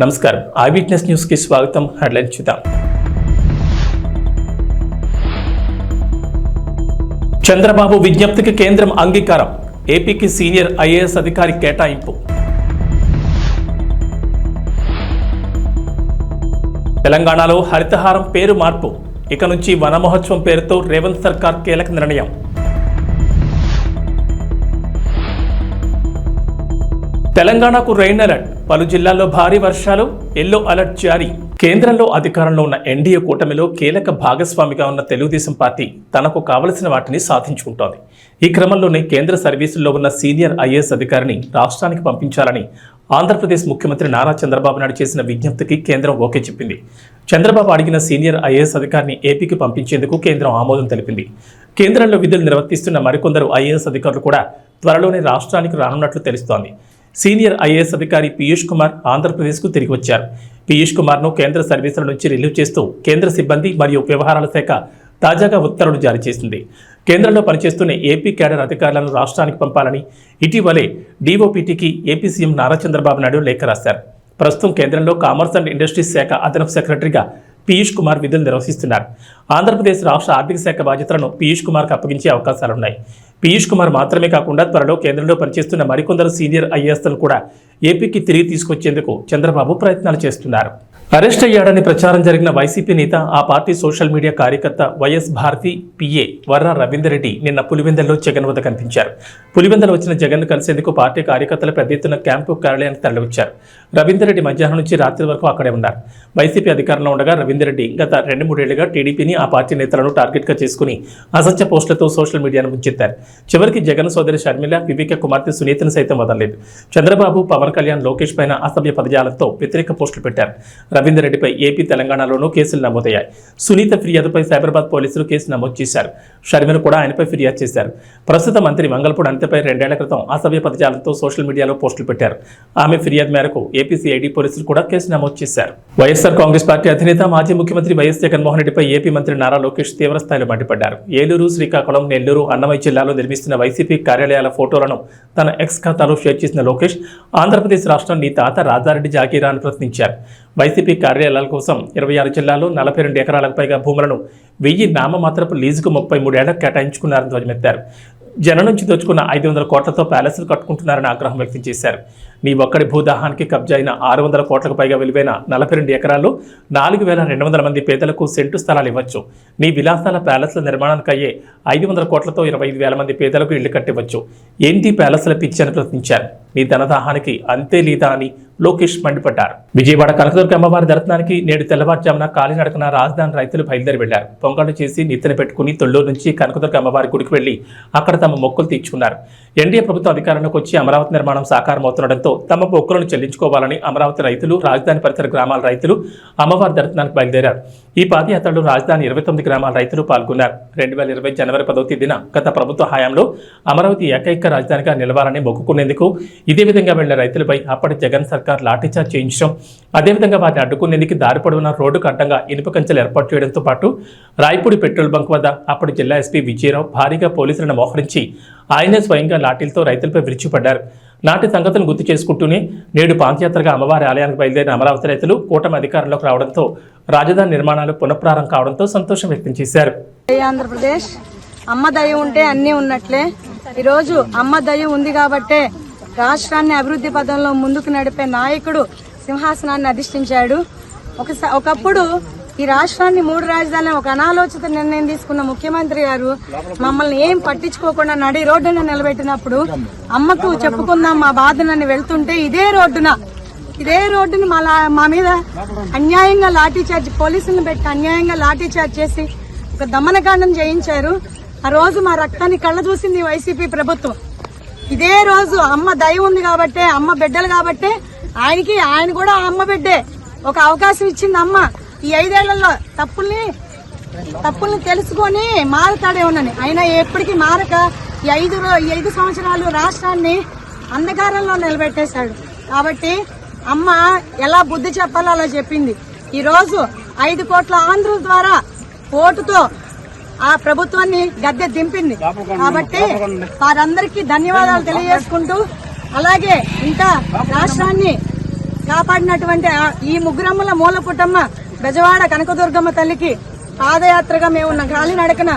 నమస్కారం I witness news కి స్వాగతం. హెడ్లైన్ చూద్దాం. చంద్రబాబు విజ్ఞప్తికి కేంద్రం అంగీకారం. ఏపీకి సీనియర్ ఐఏఎస్ అధికారి కేటాయింపు. తెలంగాణలో హరితహారం పేరు మార్పు. ఇక నుంచి వన మహోత్సవం పేరుతో రేవంత్ సర్కార్ కీలక నిర్ణయం. తెలంగాణకు రెయిన్ అలర్ట్. పలు జిల్లాల్లో భారీ వర్షాలు, ఎల్లో అలర్ట్ జారీ. కేంద్రంలో అధికారంలో ఉన్న ఎన్డీఏ కూటమిలో కీలక భాగస్వామిగా ఉన్న తెలుగుదేశం పార్టీ తనకు కావలసిన వాటిని సాధించుకుంటోంది. ఈ క్రమంలోనే కేంద్ర సర్వీసుల్లో ఉన్న సీనియర్ ఐఏఎస్ అధికారిని రాష్ట్రానికి పంపించాలని ఆంధ్రప్రదేశ్ ముఖ్యమంత్రి నారా చంద్రబాబు నాయుడు చేసిన విజ్ఞప్తికి కేంద్రం ఓకే చెప్పింది. చంద్రబాబు అడిగిన సీనియర్ ఐఏఎస్ అధికారిని ఏపీకి పంపించేందుకు కేంద్రం ఆమోదం తెలిపింది. కేంద్రంలో విధులు నిర్వర్తిస్తున్న మరికొందరు ఐఏఎస్ అధికారులు కూడా త్వరలోనే రాష్ట్రానికి రానున్నట్లు తెలుస్తోంది. సీనియర్ ఐఏఎస్ అధికారి పీయూష్ కుమార్ ఆంధ్రప్రదేశ్కు తిరిగి వచ్చారు. పీయూష్ కుమార్ను కేంద్ర సర్వీసుల నుంచి రిలీవ్ చేస్తూ కేంద్ర సిబ్బంది మరియు వ్యవహారాల శాఖ తాజాగా ఉత్తర్వులు జారీ చేసింది. కేంద్రంలో పనిచేస్తున్న ఏపీ క్యాడర్ అధికారులను రాష్ట్రానికి పంపాలని ఇటీవలే డీఓపీటీకి ఏపీ సీఎం నారా చంద్రబాబు నాయుడు లేఖ రాశారు. ప్రస్తుతం కేంద్రంలో కామర్స్ అండ్ ఇండస్ట్రీస్ శాఖ అదనపు సెక్రటరీగా పీయూష్ కుమార్ విధులు నిర్వహిస్తున్నారు. ఆంధ్రప్రదేశ్ రాష్ట్ర ఆర్థిక శాఖ బాధ్యతలను పీయూష్ కుమార్కు అప్పగించే అవకాశాలున్నాయి. పీయూష్ కుమార్ మాత్రమే కాకుండా త్వరలో కేంద్రంలో పనిచేస్తున్న మరికొందరు సీనియర్ ఐఏఎస్లను కూడా ఏపీకి తిరిగి తీసుకొచ్చేందుకు చంద్రబాబు ప్రయత్నాలు చేస్తున్నారు. అరెస్ట్ అయ్యాడని ప్రచారం జరిగిన వైసీపీ నేత, ఆ పార్టీ సోషల్ మీడియా కార్యకర్త వైఎస్ భారతి పిఏ వర్ర రవీందర్ రెడ్డి నిన్న పులివెందులలో జగన్ వద్ద కనిపించారు. పులివెందులు వచ్చిన జగన్ కలిసేందుకు పార్టీ కార్యకర్తలు పెద్ద ఎత్తున క్యాంపు కార్యాలయానికి తరలివచ్చారు. రవీందర్ రెడ్డి మధ్యాహ్నం నుంచి రాత్రి వరకు అక్కడే ఉన్నారు. వైసీపీ అధికారంలో ఉండగా రవీందర్ రెడ్డి గత 2-3 ఏళ్లుగా టీడీపీని, ఆ పార్టీ నేతలను టార్గెట్గా చేసుకుని అసత్య పోస్టులతో సోషల్ మీడియాను ముంచెత్తారు. చివరికి జగన్ సోదరి షర్మిల, వివేక కుమార్తె సునీతను సైతం వదలలేదు. చంద్రబాబు, పవన్ కళ్యాణ్, లోకేష్ పైన అసభ్య పదజాలంతో వ్యతిరేక పోస్టులు పెట్టారు. రవీందర్ రెడ్డిపై ఏపీ, తెలంగాణలోనూ కేసులు నమోదయ్యాయి. సునీత ఫిర్యాదుపై సైబరాబాద్ పోలీసులు కేసు నమోదు చేశారు. షర్మిల కూడా ఆయనపై ఫిర్యాదు చేశారు. ప్రస్తుత మంత్రి మంగళపూడి అనితపై 2 ఏళ్ల క్రితం అసభ్య పదజాలంతో సోషల్ మీడియాలో పోస్టులు పెట్టారు. ఆమె ఫిర్యాదు మేరకు ఏపీ సిఐడి పోలీసులు కూడా కేసు నమోదు చేశారు. వైఎస్ఆర్ కాంగ్రెస్ పార్టీ అధినేత, మాజీ ముఖ్యమంత్రి వైఎస్ జగన్మోహన్ రెడ్డిపై ఏపీ మంత్రి నారా లోకేష్ తీవ్రస్థాయిలో మండిపడ్డారు. ఏలూరు, శ్రీకాకుళం, నెల్లూరు, అన్నమయ్య జిల్లాలో నిర్మిస్తున్న వైసీపీ కార్యాలయాల ఫోటోలను తన ఎక్స్ ఖాతాలో షేర్ చేసిన లోకేష్, ఆంధ్రప్రదేశ్ రాష్ట్రం నీ తాత రాజారెడ్డి జాగీరా అని ప్రశ్నించారు. వైసీపీ కార్యాలయాల కోసం 26 జిల్లాల్లో 42 ఎకరాలకు పైగా భూములను 1000 నామమాత్రపు లీజుకు 33 ఏళ్లకు కేటాయించుకున్నారని ధ్వజమెత్తారు. జనం నుంచి దోచుకున్న 500 కోట్లతో ప్యాలెస్లు కట్టుకుంటున్నారని ఆగ్రహం వ్యక్తం చేశారు. నీ ఒక్కడి భూదాహానికి కబ్జా అయిన 600 కోట్లకు పైగా విలువైన 42 ఎకరాల్లో 4200 మంది పేదలకు సెంటు స్థలాలు ఇవ్వచ్చు. నీ విలాసాల ప్యాలెస్ల నిర్మాణానికి అయ్యే 500 కోట్లతో 25,000 మంది పేదలకు ఇళ్లు కట్టివచ్చు. ఏంటి ప్యాలెస్ల పిచ్చి అని ప్రశ్నించారు. నీ ధనదాహానికి అంతే లేదా అని లోకేష్ మండిపడ్డారు. విజయవాడ కనకదుర్గ అమ్మవారి దర్శనానికి నేడు తెల్లవారుజామున కాలినడకన రాజధాని రైతులు బయలుదేరి వెళ్లారు. పొంగళ్ళు చేసి నెత్తిన పెట్టుకుని తొల్లూరు నుంచి కనకదుర్గ అమ్మవారి గుడికి వెళ్లి అక్కడ తమ మొక్కులు తీర్చుకున్నారు. ఎన్డీఏ ప్రభుత్వం అధికారంలోకి వచ్చి అమరావతి నిర్మాణం సాకారమవుతుండటంతో తమ మొక్కులను చెల్లించుకోవాలని అమరావతి రైతులు, రాజధాని పరిసర గ్రామాల రైతులు అమ్మవారి దర్శనానికి బయలుదేరారు. ఈ పాదయాత్రలో రాజధాని 29 గ్రామాల రైతులు పాల్గొన్నారు. 2020 జనవరి 10వ తేదీన గత ప్రభుత్వ హయాంలో అమరావతి ఏకైక రాజధానిగా నిలవాలని మొక్కుకునేందుకు ఇదే విధంగా వెళ్లిన రైతులపై అప్పటి జగన్ సర్కార్ లాఠీచార్జ్ చేయించడం, అదేవిధంగా వారిని అడ్డుకునేందుకు దారి పొడవునా రోడ్డుకు అడ్డంగా ఇనుప కంచెలు ఏర్పాటు చేయడంతో పాటు రాయపూడి పెట్రోల్ బంక్ వద్ద అప్పటి జిల్లా ఎస్పీ విజయరావు భారీగా పోలీసులను మోహరించి ఆయనే స్వయంగా లాఠీలతో రైతులపై విరుచుపడ్డారు. నాటి సంగతులను గుర్తు చేసుకుంటూనే నేడు పాదయాత్రగా అమ్మవారి ఆలయానికి బయలుదేరిన అమరావతి రైతులు కూటమి అధికారంలోకి రావడంతో రాజధాని నిర్మాణాలు పునఃప్రారంభం కావడంతో సంతోషం వ్యక్తం చేశారు. ఆంధ్రప్రదేశ్ అమ్మ దయ ఉంటే అన్నీ ఉన్నట్లే. ఈరోజు అమ్మ దయ ఉంది కాబట్టే రాష్ట్రాన్ని అభివృద్ధి పదంలో ముందుకు నడిపే నాయకుడు సింహాసనాన్ని అధిష్ఠించాడు. ఒకప్పుడు ఈ రాష్ట్రాన్ని 3 రాజధానులు ఒక అనాలోచిత నిర్ణయం తీసుకున్న ముఖ్యమంత్రి గారు మమ్మల్ని ఏం పట్టించుకోకుండా నడి రోడ్డున నిలబెట్టినప్పుడు అమ్మకు చెప్పుకుందాం మా బాధనని వెళ్తుంటే ఇదే రోడ్డుని మా మీద అన్యాయంగా లాఠీచార్జ్, పోలీసులను పెట్టి అన్యాయంగా లాఠీచార్జ్ చేసి ఒక దమనకాండం చేయించారు. ఆ రోజు మా రక్తాన్ని కళ్ళ చూసింది వైసీపీ ప్రభుత్వం. ఇదే రోజు అమ్మ దయ ఉంది కాబట్టే, అమ్మ బిడ్డలు కాబట్టే ఆయన కూడా అమ్మ బిడ్డే ఒక అవకాశం ఇచ్చింది అమ్మ. ఈ 5 ఏళ్లలో తప్పుల్ని తెలుసుకొని మారతాడే ఉన్నని ఆయన ఎప్పటికీ మారక ఈ 5 సంవత్సరాలు రాష్ట్రాన్ని అంధకారంలో నిలబెట్టేశాడు. కాబట్టి అమ్మ ఎలా బుద్ధి చెప్పాలో అలా చెప్పింది. ఈ రోజు 5 కోట్ల ఆంధ్రుల ద్వారా ఓటుతో ఆ ప్రభుత్వాన్ని గద్దె దింపింది. కాబట్టి వారందరికీ ధన్యవాదాలు తెలియజేసుకుంటూ, అలాగే ఇంకా రాష్ట్రాన్ని కాపాడినటువంటి ఈ ముగ్గురమ్మల మూల పుట్టమ్మ బెజవాడ కనకదుర్గమ్మ తల్లికి పాదయాత్రగా మేము కాలినడకన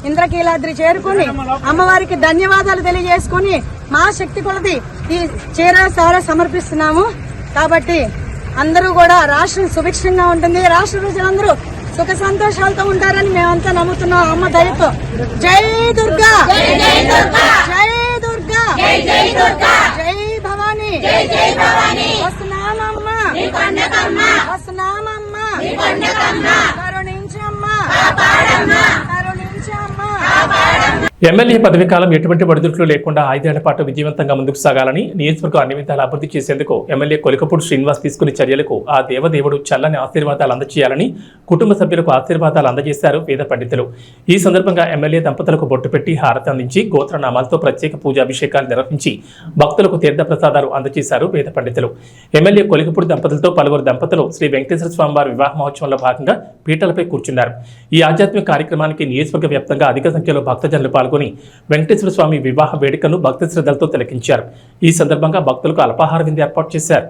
ఇంద్రకీలాద్రి చేరుకుని అమ్మవారికి ధన్యవాదాలు తెలియజేసుకుని మా శక్తి కొలది ఈ చీర సార సమర్పిస్తున్నాము. కాబట్టి అందరూ కూడా రాష్ట్రం సుభిక్షంగా ఉంటుంది, రాష్ట్ర ప్రజలందరూ సుఖ సంతోషాలతో ఉంటారని మేమంతా నమ్ముతున్నాం అమ్మ దయతో. జై దుర్గా, జై దుర్గా, జై భవానీ, వస్తున్నామమ్మా, వస్తున్నామమ్మా, కరుణించమ్మా, కరుణించమ్మా. ఎమ్మెల్యే పదవి కాలం ఎటువంటి ఒడిదుడుకులు లేకుండా 5 ఏళ్ల పాటు విజయవంతంగా ముందుకు సాగాలని, నియోజకవర్గం అన్ని విధాలు అభివృద్ధి చేసేందుకు ఎమ్మెల్యే కొలికపూడి శ్రీనివాస్ తీసుకునే చర్యలకు ఆ దేవదేవుడు చల్లని ఆశీర్వాదాలు అందజేయాలని కుటుంబ సభ్యులకు ఆశీర్వాదాలు అందజేశారు వేద పండితులు. ఈ సందర్భంగా ఎమ్మెల్యే దంపతులకు బొట్టు పెట్టి హారతి అందించి గోత్రనామాలతో ప్రత్యేక పూజాభిషేకాలు నిర్వహించి భక్తులకు తీర్థ ప్రసాదాలు అందజేశారు వేద పండితులు. ఎమ్మెల్యే కొలికపూడి దంపతులతో పలువురు దంపతులు శ్రీ వెంకటేశ్వర స్వామి వారి వివాహ మహోత్సవంలో భాగంగా పీటలపై కూర్చున్నారు. ఈ ఆధ్యాత్మిక కార్యక్రమానికి నియోజకవర్గ వ్యాప్తంగా అధిక సంఖ్యలో భక్తజనులు పాల్గొని వెంకటేశ్వర స్వామి వివాహ వేడుకను భక్తి శ్రద్ధలతో తిలకించారు. ఈ సందర్భంగా భక్తులకు అల్పాహార విందు ఏర్పాటు చేశారు.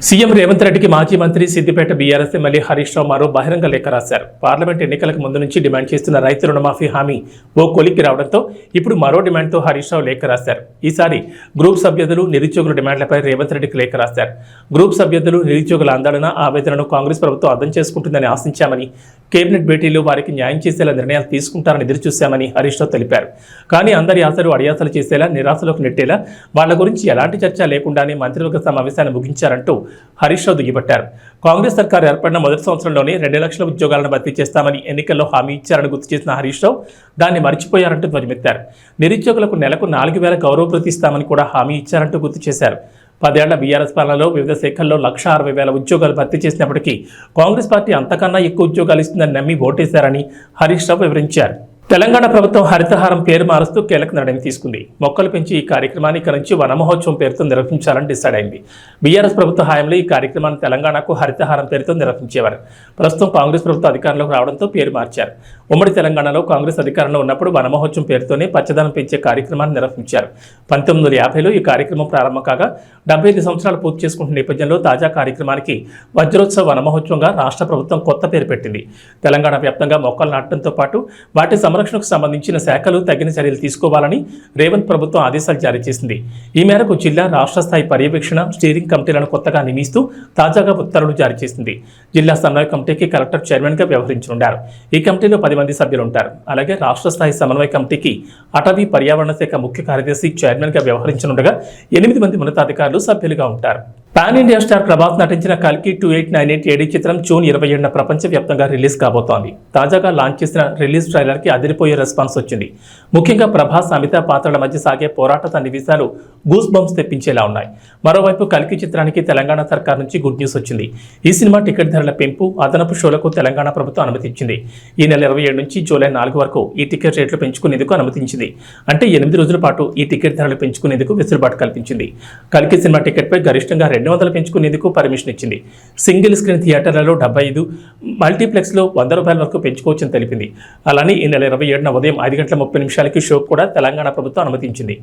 సీఎం రేవంత్ రెడ్డికి మాజీ మంత్రి సిద్దిపేట బీఆర్ఎస్ ఎమ్మెల్యే హరీష్ రావు మరో బహిరంగ లేఖ రాశారు. పార్లమెంట్ ఎన్నికలకు ముందు నుంచి డిమాండ్ చేస్తున్న రైతు రుణమాఫీ హామీ ఓ కొలిక్కి రావడంతో ఇప్పుడు మరో డిమాండ్తో హరీష్ రావు లేఖ రాశారు. ఈసారి గ్రూప్ సభ్యులు నిరుద్యోగుల డిమాండ్లపై రేవంత్ రెడ్డికి లేఖ రాశారు. గ్రూప్ సభ్యులు నిరుద్యోగుల ఆందోళన ఆవేదనను కాంగ్రెస్ ప్రభుత్వం అర్థం చేసుకుంటుందని ఆశించామని, కేబినెట్ భేటీలో వారికి న్యాయం చేసేలా నిర్ణయాలు తీసుకుంటారని ఎదురుచూశామని హరీష్ రావు తెలిపారు. కానీ అందరి ఆశలు అడియాసలు చేసేలా, నిరాశలోకి నెట్టేలా వాళ్ల గురించి ఎలాంటి చర్చ లేకుండానే మంత్రివర్గ సమావేశాన్ని ముగించారంటూ హరీష్ రావు దుయ్యబట్టారు. కాంగ్రెస్ సర్కారు ఏర్పడిన మొదటి సంవత్సరంలోనే 2 లక్షల ఉద్యోగాలను భర్తీ చేస్తామని ఎన్నికల్లో హామీ ఇచ్చారని గుర్తు చేసిన హరీష్ రావు దాన్ని మర్చిపోయారంటూ ధ్వజమెత్తారు. నిరుద్యోగులకు నెలకు 4,000 గౌరవ భృతి ఇస్తామని కూడా హామీ ఇచ్చారంటూ గుర్తు చేశారు. 10 ఏళ్ల బీఆర్ఎస్ పాలనలో వివిధ శాఖల్లో 1,60,000 ఉద్యోగాలు భర్తీ చేసినప్పటికీ కాంగ్రెస్ పార్టీ అంతకన్నా ఎక్కువ ఉద్యోగాలు ఇస్తుందని నమ్మి ఓటేశారని హరీష్ రావు వివరించారు. తెలంగాణ ప్రభుత్వం హరితహారం పేరు మారుస్తూ కీలక నిర్ణయం తీసుకుంది. మొక్కలు పెంచి ఈ కార్యక్రమాన్ని ఇక నుంచి వనమహోత్సవం పేరుతో నిర్వహించాలని డిసైడ్ అయింది. బీఆర్ఎస్ ప్రభుత్వ హయాంలో ఈ కార్యక్రమాన్ని తెలంగాణకు హరితహారం పేరుతో నిర్వహించేవారు. ప్రస్తుతం కాంగ్రెస్ ప్రభుత్వం అధికారంలోకి రావడంతో పేరు మార్చారు. ఉమ్మడి తెలంగాణలో కాంగ్రెస్ అధికారంలో ఉన్నప్పుడు వనమహోత్సవం పేరుతోనే పచ్చదనం పెంచే కార్యక్రమాన్ని నిర్వహించారు. 1950లో ఈ కార్యక్రమం ప్రారంభం కాగా 75 సంవత్సరాలు పూర్తి చేసుకుంటున్న నేపథ్యంలో తాజా కార్యక్రమానికి వజ్రోత్సవ వనమహోత్సవంగా రాష్ట్ర ప్రభుత్వం కొత్త పేరు పెట్టింది. తెలంగాణ వ్యాప్తంగా మొక్కలు నాటడంతో పాటు వాటి సంరక్షణకు సంబంధించిన శాఖలు తగిన చర్యలు తీసుకోవాలని రేవంత్ ప్రభుత్వం ఆదేశాలు జారీ చేసింది. ఈ మేరకు జిల్లా రాష్ట్ర స్థాయి పర్యవేక్షణ స్టీరింగ్ కమిటీలను కొత్తగా నియమిస్తూ తాజాగా ఉత్తర్వులు జారీ చేసింది. జిల్లా సమన్వయ కమిటీకి కలెక్టర్ చైర్మన్గా వ్యవహరించనున్నారు. ఈ కమిటీలో 10 మంది సభ్యులు ఉంటారు. అలాగే రాష్ట్ర స్థాయి సమన్వయ కమిటీకి అటవీ పర్యావరణ శాఖ ముఖ్య కార్యదర్శి చైర్మన్గా వ్యవహరించనుండగా 8 మంది ఉన్నతాధికారులు సభ్యులుగా ఉంటారు. పాన్ ఇండియా స్టార్ ప్రభాస్ నటించిన కల్కి 2898 ఏడీ చిత్రం జూన్ 27న ప్రపంచవ్యాప్తంగా రిలీజ్ కాబోతోంది. తాజాగా లాంచ్ చేసిన రిలీజ్ ట్రైలర్కి అదిరిపోయే రెస్పాన్స్ వచ్చింది. ముఖ్యంగా ప్రభాస్, అమితాబ్ పాత్రల మధ్య సాగే పోరాట సన్నివేశాలు గూస్ బంప్స్ తెప్పించేలా ఉన్నాయి. మరోవైపు కల్కి చిత్రానికి తెలంగాణ సర్కార్ నుంచి గుడ్ న్యూస్ వచ్చింది. ఈ సినిమా టికెట్ ధరల పెంపు, అదనపు షోలకు తెలంగాణ ప్రభుత్వం అనుమతించింది. ఈ నెల 27 నుంచి జూలై 4 వరకు ఈ టికెట్ రేట్లు పెంచుకునేందుకు అనుమతించింది. అంటే 8 రోజుల పాటు ఈ టికెట్ ధరలు పెంచుకునేందుకు వెసులుబాటు కల్పించింది. కల్కి సినిమా టికెట్పై గరిష్టంగా 200 పెంచుకునేందుకు పర్మిషన్ ఇచ్చింది. సింగిల్ స్క్రీన్ థియేటర్లలో 75, మల్టీప్లెక్స్లో 100 రూపాయల వరకు పెంచుకోవచ్చని తెలిపింది. అలానే ఈ నెల 27న ఉదయం 5:30 షో కూడా తెలంగాణ ప్రభుత్వం అనుమతించింది.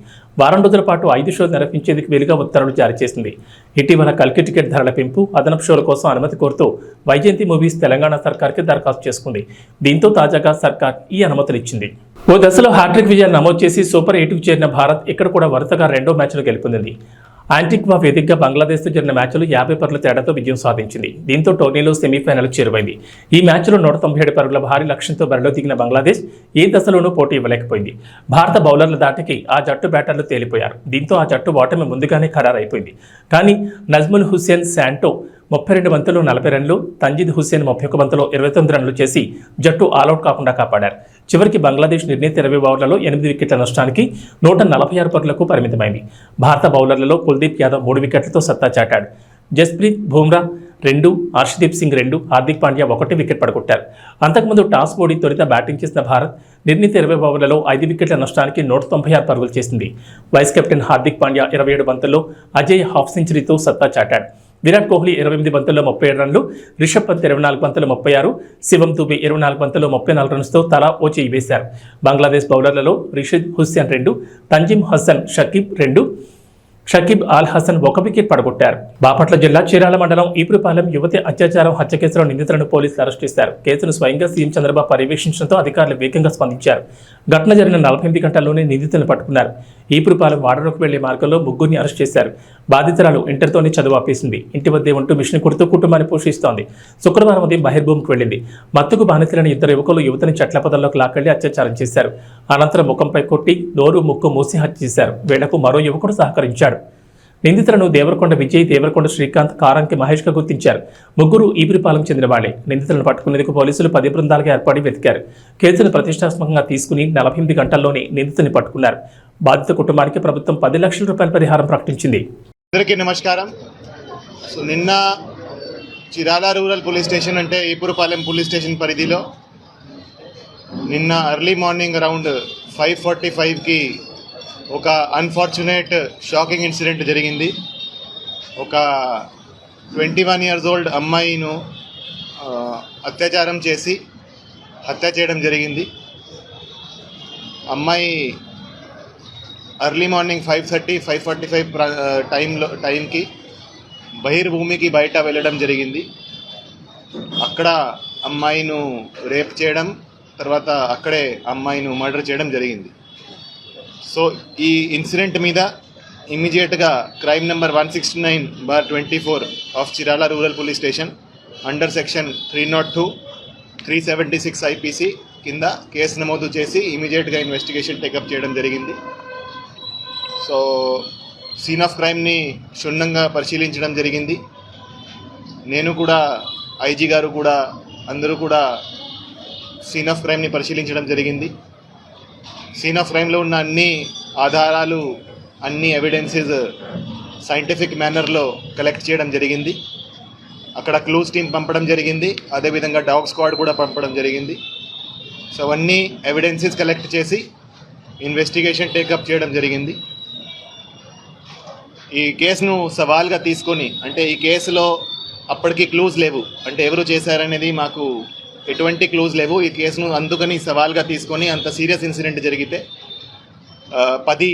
వారం రోజుల పాటు 5 షోలు నిర్వహించేందుకు వీలుగా ఉత్తర్వులు జారీ చేసింది. ఇటీవల కల్కి టికెట్ ధరల పెంపు, అదనపు షోల కోసం అనుమతి కోరుతూ వైజయంతి మూవీస్ తెలంగాణ సర్కార్కి దరఖాస్తు చేసుకుంది. దీంతో తాజాగా సర్కార్ ఈ అనుమతులు ఇచ్చింది. ఓ దశలో హ్యాట్రిక్ విజయాలు నమోదు చేసి సూపర్ 8కు చేరిన భారత్ ఇక్కడ కూడా వరుసగా 2వ మ్యాచ్ను గెలుపొందింది. యాంటిగ్వా వేదికగా బంగ్లాదేశ్తో జరిగిన మ్యాచ్లో 50 పరుగుల తేడాతో విజయం సాధించింది. దీంతో టోర్నీలో సెమీఫైనల్కు చేరువైంది. ఈ మ్యాచ్లో 197 పరుగుల భారీ లక్ష్యంతో బరిలో దిగిన బంగ్లాదేశ్ ఏ దశలోనూ పోటీ ఇవ్వలేకపోయింది. భారత బౌలర్ల దాటికి ఆ జట్టు బ్యాటర్లు తేలిపోయారు. దీంతో ఆ జట్టు ఓటమి ముందుగానే ఖరారైపోయింది. కానీ నజ్ముల్ హుస్సేన్ శాంటో 32 బంతులు 40 రన్లు, తంజీద్ హుస్సేన్ 31 బంతులో 29 రన్లు చేసి జట్టు ఆలౌట్ కాకుండా కాపాడారు. చివరికి బంగ్లాదేశ్ నిర్ణీత 20 ఓవర్లలో 8 వికెట్ల నష్టానికి 146 పరుగులకు పరిమితమైంది. భారత బౌలర్లలో కుల్దీప్ యాదవ్ 3 వికెట్లతో సత్తా చాటాడు. జస్ప్రీత్ బుమ్రా 2, హర్షదీప్ సింగ్ 2, హార్దిక్ పాండ్యా 1 వికెట్ పడగొట్టారు. అంతకుముందు టాస్ ఓడి తొలుత బ్యాటింగ్ చేసిన భారత్ నిర్ణీత 20 ఓవర్లలో 5 వికెట్ల నష్టానికి 196 పరుగులు చేసింది. వైస్ కెప్టెన్ హార్దిక్ పాండ్యా 27 బంతుల్లో అజయ్ హాఫ్ సెంచరీతో సత్తా చాటాడు. విరాట్ కోహ్లీ 28 బంతుల్లో 37 రన్లు, రిషబ్ పంత్ 24 బంతుల్లో 36, శివం దుబే 24 బంతుల్లో 34 రన్స్తో తలా ఓ చేయి వేశారు. బంగ్లాదేశ్ బౌలర్లలో రిషద్ హుస్సేన్ 2, తంజిమ్ హసన్ షకీబ్ అల్ హసన్ 1 వికెట్ పడగొట్టారు. బాపట్ల జిల్లా చీరాల మండలం ఈపురపాలెం యువతి అత్యాచారం హత్య కేసులో నిందితులను పోలీసులు అరెస్ట్ చేశారు. కేసును స్వయంగా సీఎం చంద్రబాబు పర్యవేక్షించడంతో అధికారులు వేగంగా స్పందించారు. ఘటన జరిగిన 48 గంటల్లోనే నిందితులను పట్టుకున్నారు. ఈపురపాలెం వాడలోకి వెళ్లే మార్గంలో 3 అరెస్ట్ చేశారు. బాధితురాలు ఇంటర్తోనే చదువు ఆపేసింది. ఇంటి వద్దే ఉంటూ మిషన్ కుడుతూ కుటుంబాన్ని పోషిస్తోంది. శుక్రవారం ఉదయం బహిర్భూమికి వెళ్లింది. మత్తుకు బానితులైన 2 యువకులు యువతిని చెట్ల పొదల్లోకి లాక్కెళ్లి అత్యాచారం చేశారు. అనంతరం ముఖంపై కొట్టి నోరు ముక్కు మూసి హత్య చేశారు. వీళ్లకు మరో యువకుడు సహకరించాడు. నిందితులను దేవరకొండ విజయ్, దేవరకొండ శ్రీకాంత్, కారంకి మహేష్ గా గుర్తించారు. 3 ఈపురపాలెం చెందిన వాళ్లే. నిందితులను పట్టుకునేందుకు పోలీసులు 10 బృందాలుగా ఏర్పడి వెతికారు. కేసును ప్రతిష్టాత్మకంగా తీసుకుని 48 గంటల్లోనే నిందితుని పట్టుకున్నారు. బాధిత కుటుంబానికి ప్రభుత్వం 10 లక్షల రూపాయల పరిహారం ప్రకటించింది. అందరికీ నమస్కారం. సో నిన్న చిరాల రూరల్ పోలీస్ స్టేషన్ అంటే ఈపురపాలెం పోలీస్ స్టేషన్ పరిధిలో నిన్న ఎర్లీ మార్నింగ్ అరౌండ్ 5:45కి ఒక అన్ఫార్చునేట్ షాకింగ్ ఇన్సిడెంట్ జరిగింది. ఒక 21 years old అమ్మాయిను అత్యాచారం చేసి హత్య చేయడం జరిగింది. అమ్మాయి ఎర్లీ మార్నింగ్ 5:30, 5:45 టైంకి బహిర్భూమికి బయట వెళ్ళడం జరిగింది. అక్కడ అమ్మాయిను రేప్ చేయడం, తర్వాత అక్కడే అమ్మాయిను మర్డర్ చేయడం జరిగింది. సో ఈ ఇన్సిడెంట్ మీద ఇమ్మీడియట్గా crime number 169/24 of Chirala rural police station under section 302, 376 IPC కింద కేసు నమోదు చేసి ఇమ్మీడియట్గా ఇన్వెస్టిగేషన్ టేకప్ చేయడం జరిగింది. సో సీన్ ఆఫ్ క్రైమ్ని క్షుణ్ణంగా పరిశీలించడం జరిగింది. నేను కూడా, ఐజీ గారు కూడా, అందరూ కూడా సీన్ ఆఫ్ క్రైమ్ని పరిశీలించడం జరిగింది. సీన్ ఆఫ్ క్రైమ్లో ఉన్న అన్ని ఆధారాలు, అన్ని ఎవిడెన్సెస్ సైంటిఫిక్ మేనర్లో కలెక్ట్ చేయడం జరిగింది. అక్కడ క్లూస్ టీమ్ పంపడం జరిగింది. అదేవిధంగా డాగ్ స్క్వాడ్ కూడా పంపడం జరిగింది. సో అవన్నీ ఎవిడెన్సెస్ కలెక్ట్ చేసి ఇన్వెస్టిగేషన్ టేకప్ చేయడం జరిగింది. ఈ కేసును సవాల్గా తీసుకొని, అంటే ఈ కేసులో అప్పటికి క్లూజ్ లేవు, అంటే ఎవరు చేశారనేది మాకు ఎటువంటి క్లూజ్ లేవు. ఈ కేసును అందుకని సవాల్గా తీసుకొని, అంత సీరియస్ ఇన్సిడెంట్ జరిగితే 10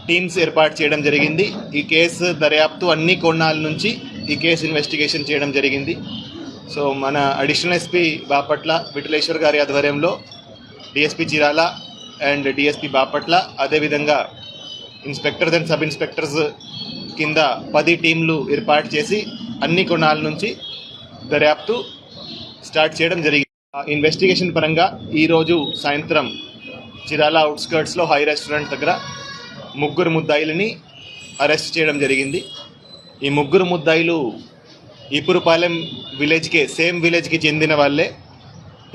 టీమ్స్ ఏర్పాటు చేయడం జరిగింది. ఈ కేసు దర్యాప్తు అన్ని కోణాల నుంచి ఈ కేసు ఇన్వెస్టిగేషన్ చేయడం జరిగింది. సో మన అడిషనల్ ఎస్పీ బాపట్ల విఠలేశ్వర్ గారి ఆధ్వర్యంలో DSP Chirala and DSP Bapatla, అదేవిధంగా ఇన్స్పెక్టర్స్ అండ్ సబ్ ఇన్స్పెక్టర్స్ కింద 10 టీంలు ఏర్పాటు చేసి అన్ని కోణాల నుంచి దర్యాప్తు స్టార్ట్ చేయడం జరిగింది. ఇన్వెస్టిగేషన్ పరంగా ఈరోజు సాయంత్రం చిరాల అవుట్స్కర్ట్స్లో హై రెస్టారెంట్ దగ్గర 3 ముద్దాయిలని అరెస్ట్ చేయడం జరిగింది. ఈ 3 ముద్దాయిలు ఈపురపాలెం విలేజ్కే, సేమ్ విలేజ్కి చెందిన వాళ్ళే.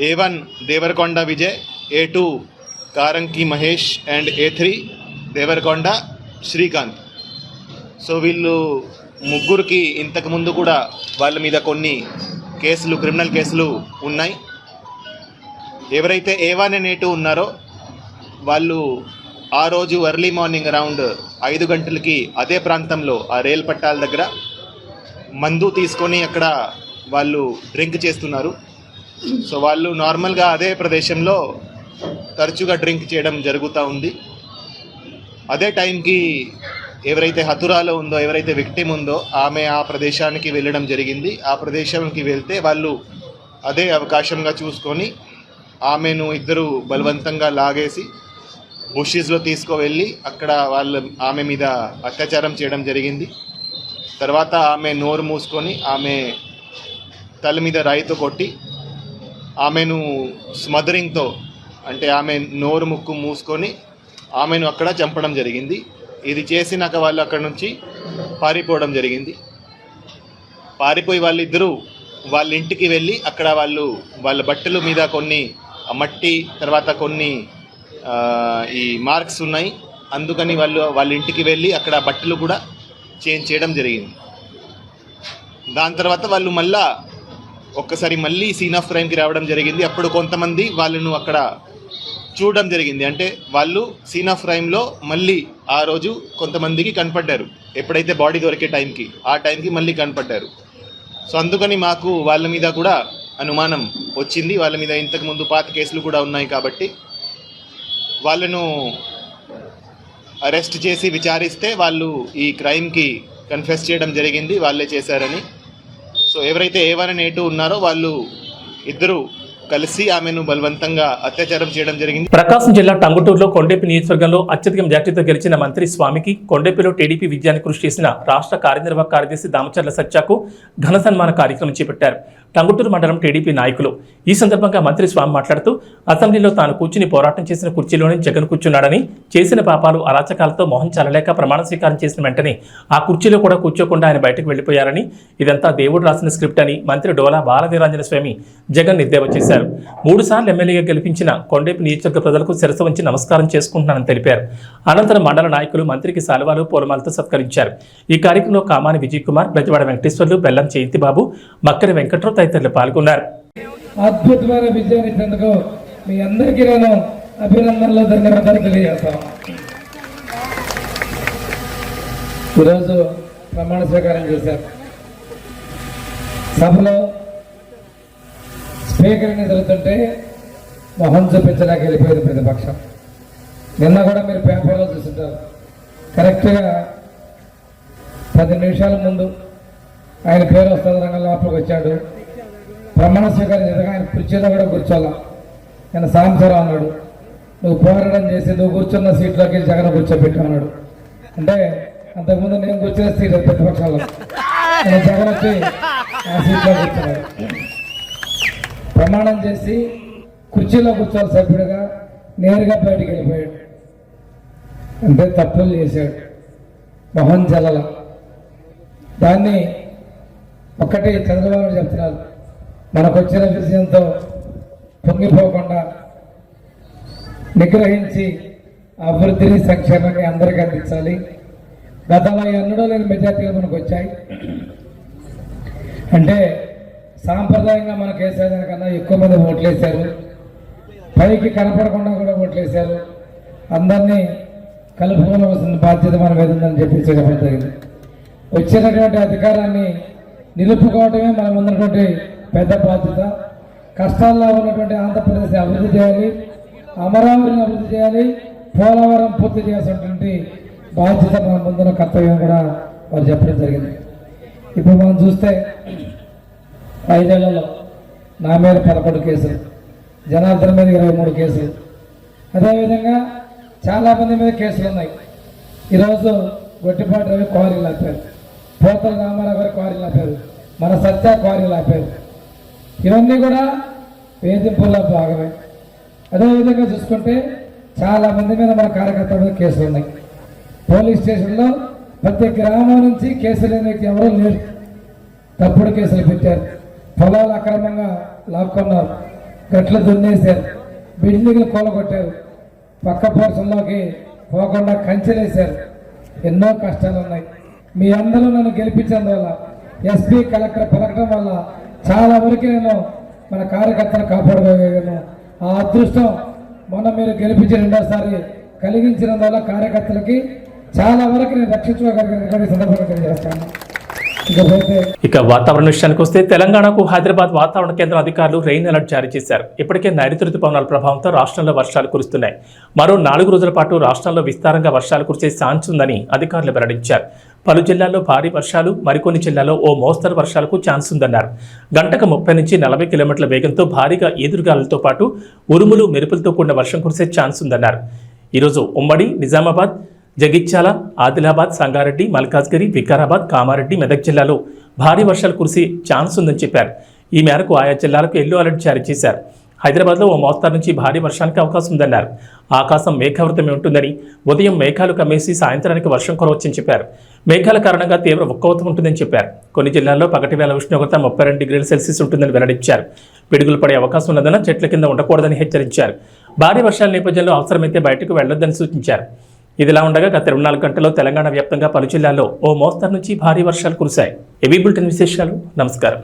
A1 Devarakonda Vijay, A2 Karanki Mahesh and A3 Devarakonda Srikanth. So వీళ్ళు 3కి ఇంతకుముందు కూడా వాళ్ళ మీద కొన్ని కేసులు, క్రిమినల్ కేసులు ఉన్నాయి. ఎవరైతే A1 and A2 ఉన్నారో వాళ్ళు ఆ రోజు ఎర్లీ మార్నింగ్ అరౌండ్ 5 గంటలకి అదే ప్రాంతంలో ఆ రైల్ పట్టాల దగ్గర మందు తీసుకొని అక్కడ వాళ్ళు డ్రింక్ చేస్తున్నారు. సో వాళ్ళు నార్మల్గా అదే ప్రదేశంలో తరచుగా డ్రింక్ చేయడం జరుగుతూ ఉంది. అదే టైంకి ఎవరైతే హతురాలో ఉందో, ఎవరైతే విక్టిమ్ ఉందో, ఆమె ఆ ప్రదేశానికి వెళ్ళడం జరిగింది. ఆ ప్రదేశానికి వెళ్తే వాళ్ళు అదే అవకాశంగా చూసుకొని ఆమెను ఇద్దరు బలవంతంగా లాగేసి బుషెస్లో తీసుకువెళ్ళి అక్కడ ఆమె మీద అత్యాచారం చేయడం జరిగింది. తర్వాత ఆమె నోరు మూసుకొని ఆమె తల మీద రాయితో కొట్టి ఆమెను స్మదరింగ్తో, అంటే ఆమె నోరు ముక్కు మూసుకొని ఆమెను అక్కడ చంపడం జరిగింది. ఇది చేసినాక వాళ్ళు అక్కడ నుంచి పారిపోవడం జరిగింది. పారిపోయి వాళ్ళిద్దరూ వాళ్ళ ఇంటికి వెళ్ళి అక్కడ వాళ్ళ బట్టల మీద కొన్ని మట్టి తర్వాత కొన్ని ఈ మార్క్స్ ఉన్నాయి. అందుకని వాళ్ళ ఇంటికి వెళ్ళి అక్కడ బట్టలు కూడా చేంజ్ చేయడం జరిగింది. దాని తర్వాత వాళ్ళు మళ్ళీ సీన్ ఆఫ్ క్రైమ్కి రావడం జరిగింది. అప్పుడు కొంతమంది వాళ్ళను అక్కడ చూడడం జరిగింది. అంటే వాళ్ళు సీన్ ఆఫ్ క్రైమ్లో మళ్ళీ ఆ రోజు కొంతమందికి కనపడ్డారు. ఎప్పుడైతే బాడీ దొరికే ఆ టైంకి మళ్ళీ కనపడ్డారు. సో అందుకని మాకు వాళ్ళ మీద కూడా అనుమానం వచ్చింది. వాళ్ళ మీద ఇంతకుముందు పాత కేసులు కూడా ఉన్నాయి కాబట్టి వాళ్ళను అరెస్ట్ చేసి విచారిస్తే వాళ్ళు ఈ క్రైమ్కి కన్ఫెస్ చేయడం జరిగింది, వాళ్ళే చేశారని. సో ఎవరైతే A1 and A2 ఉన్నారో వాళ్ళు ఇద్దరు కలిసి ఆమెను బలవంతంగా అత్యాచారం చేయడం జరిగింది. ప్రకాశం జిల్లా టంగుటూరులో కొండేపి నియోజకవర్గంలో అత్యధిక మెజార్టీతో గెలిచిన మంత్రి స్వామికి కొండేపిలో టీడీపీ విజయాన్ని కృషి చేసిన రాష్ట్ర కార్యనిర్వాహక కార్యదర్శి దామచర్ల సత్యాకు ఘన సన్మాన కార్యక్రమం చేపట్టారు టంగుటూరు మండలం టీడీపీ నాయకులు. ఈ సందర్భంగా మంత్రి స్వామి మాట్లాడుతూ అసెంబ్లీలో తాను కూర్చుని పోరాటం చేసిన కుర్చీలోనే జగన్ కూర్చున్నాడని, చేసిన పాపాలు అరాచకాలతో మొహం చల్లలేక ప్రమాణ స్వీకారం చేసిన వెంటనే ఆ కుర్చీలో కూడా కూర్చోకుండా ఆయన బయటకు వెళ్లిపోయారని, ఇదంతా దేవుడు రాసిన స్క్రిప్ట్ అని మంత్రి డోలా బాలవీరాంజన స్వామి జగన్ ఎద్దేవా చేశారు. 3 సార్లు ఎమ్మెల్యేగా గెలిపించిన కొండేపి నియోజకవర్గ ప్రజలకు శిరస్సు వంచి నమస్కారం చేసుకుంటున్నానని తెలిపారు. అనంతరం మండల నాయకులు మంత్రికి శాలువాలు పూలమాలతో సత్కరించారు. ఈ కార్యక్రమంలో కామాని విజయ్ కుమార్, బెజవాడ వెంకటేశ్వర్లు, బెల్లం జయంతిబాబు, మక్కరి వెంకట్రావు తదితరులు పాల్గొన్నారు. అద్భుతమైన విజయాన్ని ఇచ్చేందుకు మీ అందరికీ నేను అభినందనలు, ధన్యవాదాలు తెలియజేస్తాను. ఈరోజు ప్రమాణ స్వీకారం చేశారు. సభలో స్పీకర్ని జరుగుతుంటే మొహం చూపించడానికి వెళ్ళిపోయింది ప్రతిపక్షం. నిన్న కూడా మీరు పేపర్లో చూస్తుంటారు. కరెక్ట్గా 10 నిమిషాల ముందు ఆయన పేరు వస్తుంది రంగం లోపలికి వచ్చాడు. ప్రమాణ స్వీకారం చేశాక ఆయన కుర్చీలో కూడా కూర్చోాల. ఆయన సాంబశివరావు అన్నాడు, నువ్వు పోరాటం చేసి నువ్వు కూర్చున్న సీట్లోకి జగన్ కూర్చోబెట్టు అన్నాడు. అంటే అంతకుముందు నేను కూర్చున్న సీట్ ప్రతిపక్షంలో, జగన్ వచ్చి ఆ సీట్లో కూర్చున్నాడు. ప్రమాణం చేసి కుర్చీలో కూర్చోవాలి సభ్యుడిగా, నేరుగా బయటికి వెళ్ళిపోయాడు. అంటే తప్పులు చేశాడు, మొహం జల్లల. దాన్ని ఒక్కటి చంద్రబాబు చెప్తున్నారు, మనకు వచ్చిన విజయంతో పొంగిపోకుండా నిగ్రహించి అభివృద్ధిని, సంక్షేమాన్ని అందరికీ అందించాలి. గతంలో ఎన్నడూ లేని మెజార్టీలు మనకు వచ్చాయి. అంటే సాంప్రదాయంగా మనకు వేసేదానికన్నా ఎక్కువ మంది ఓట్లేశారు. పైకి కనపడకుండా కూడా ఓట్లేశారు. అందరినీ కలుపుకోవాల్సిన బాధ్యత మన మీద ఉందని చెప్పి చెప్పడం జరిగింది. వచ్చినటువంటి అధికారాన్ని నిలుపుకోవడమే మన ముందున్నటువంటి పెద్ద బాధ్యత. కష్టాల్లో ఉన్నటువంటి ఆంధ్రప్రదేశ్ అభివృద్ధి చేయాలి, అమరావతిని అభివృద్ధి చేయాలి, పోలవరం పూర్తి చేయాల్సినటువంటి బాధ్యత మన ముందున్న కర్తవ్యం కూడా వారు చెప్పడం జరిగింది. ఇప్పుడు మనం చూస్తే 5 ఏళ్లలో నా మీద 11 కేసులు, జనార్దన్ మీద 23 కేసులు, అదేవిధంగా చాలామంది మీద కేసులు ఉన్నాయి. ఈరోజు గొట్టిపాటి రవి క్వారీలు ఆపారు, పోతల రామారావు గారు క్వారీలు ఆపారు, మన సత్య క్వారీలు ఆపారు. ఇవన్నీ కూడా వేధింపుల్లో భాగమే. అదేవిధంగా చూసుకుంటే చాలామంది మీద మన కార్యకర్తల మీద కేసులు ఉన్నాయి. పోలీస్ స్టేషన్లో ప్రతి గ్రామం నుంచి కేసులు లేని ఎవరూ లేరు. తప్పుడు కేసులు పెట్టారు, పొలాలు అక్రమంగా లాక్కున్నారు, గట్లు దున్నేశారు, బిల్డింగ్లు కూలగొట్టారు, పక్క పోర్షన్లోకి పోకుండా కంచెలేశారు. ఎన్నో కష్టాలు ఉన్నాయి. మీ అందరూ నన్ను గెలిపించేందువల్ల, ఎస్పీ కలెక్టర్ పలకడం వల్ల చాలా వరకు నేను మన కార్యకర్తలు కాపాడుకోగలను. ఆ అదృష్టం మొన్న మీరు గెలిపించి 2వ కలిగించినందువల్ల కార్యకర్తలకి చాలా వరకు నేను రక్షించుకోగలిగిన సందర్భంగా తెలియజేస్తాను. ఇక వాతావరణ విషయానికి వస్తే తెలంగాణకు హైదరాబాద్ వాతావరణ కేంద్రం అధికారులు రెయిన్ అలర్ట్ జారీ చేశారు. ఇప్పటికే నైరుతి రుతుపవనాల ప్రభావంతో రాష్ట్రంలో వర్షాలు కురుస్తున్నాయి. మరో 4 రోజుల పాటు రాష్ట్రంలో విస్తారంగా వర్షాలు కురిసే ఛాన్స్ ఉందని అధికారులు వెల్లడించారు. పలు జిల్లాల్లో భారీ వర్షాలు, మరికొన్ని జిల్లాల్లో ఓ మోస్తరు వర్షాలకు ఛాన్స్ ఉందన్నారు. గంటకు 30 నుంచి 40 కిలోమీటర్ల వేగంతో భారీగా ఈదురుగాలులతో పాటు ఉరుములు, మెరుపులతో కూడిన వర్షం కురిసే ఛాన్స్ ఉందన్నారు. ఈరోజు ఉమ్మడి నిజామాబాద్, జగిత్యాల, ఆదిలాబాద్, సంగారెడ్డి, మల్కాజ్గిరి, వికారాబాద్, కామారెడ్డి, మెదక్ జిల్లాలో భారీ వర్షాలు కురిసే ఛాన్స్ ఉందని చెప్పారు. ఈ మేరకు ఆయా జిల్లాలకు ఎల్లో అలర్ట్ జారీ చేశారు. హైదరాబాద్లో ఓ మోస్తారు నుంచి భారీ వర్షానికి అవకాశం ఉందన్నారు. ఆకాశం మేఘావృతమే ఉంటుందని, ఉదయం మేఘాలు కమ్మేసి సాయంత్రానికి వర్షం కురవచ్చని చెప్పారు. మేఘాల కారణంగా తీవ్ర ఉక్కవతం ఉంటుందని చెప్పారు. కొన్ని జిల్లాల్లో పగటి వేళ ఉష్ణోగ్రత 32 డిగ్రీల సెల్సియస్ ఉంటుందని వెల్లడించారు. పిడుగులు పడే అవకాశం ఉన్నందున చెట్ల కింద ఉండకూడదని హెచ్చరించారు. భారీ వర్షాల నేపథ్యంలో అవసరమైతే బయటకు వెళ్లొద్దని సూచించారు. ఇదిలా ఉండగా గత 24 గంటల్లో తెలంగాణ వ్యాప్తంగా పలు జిల్లాల్లో ఓ మోస్తరు నుంచి భారీ వర్షాలు కురిశాయి. ఏవీ బులెటిన్ విశేషాలు. నమస్కారం.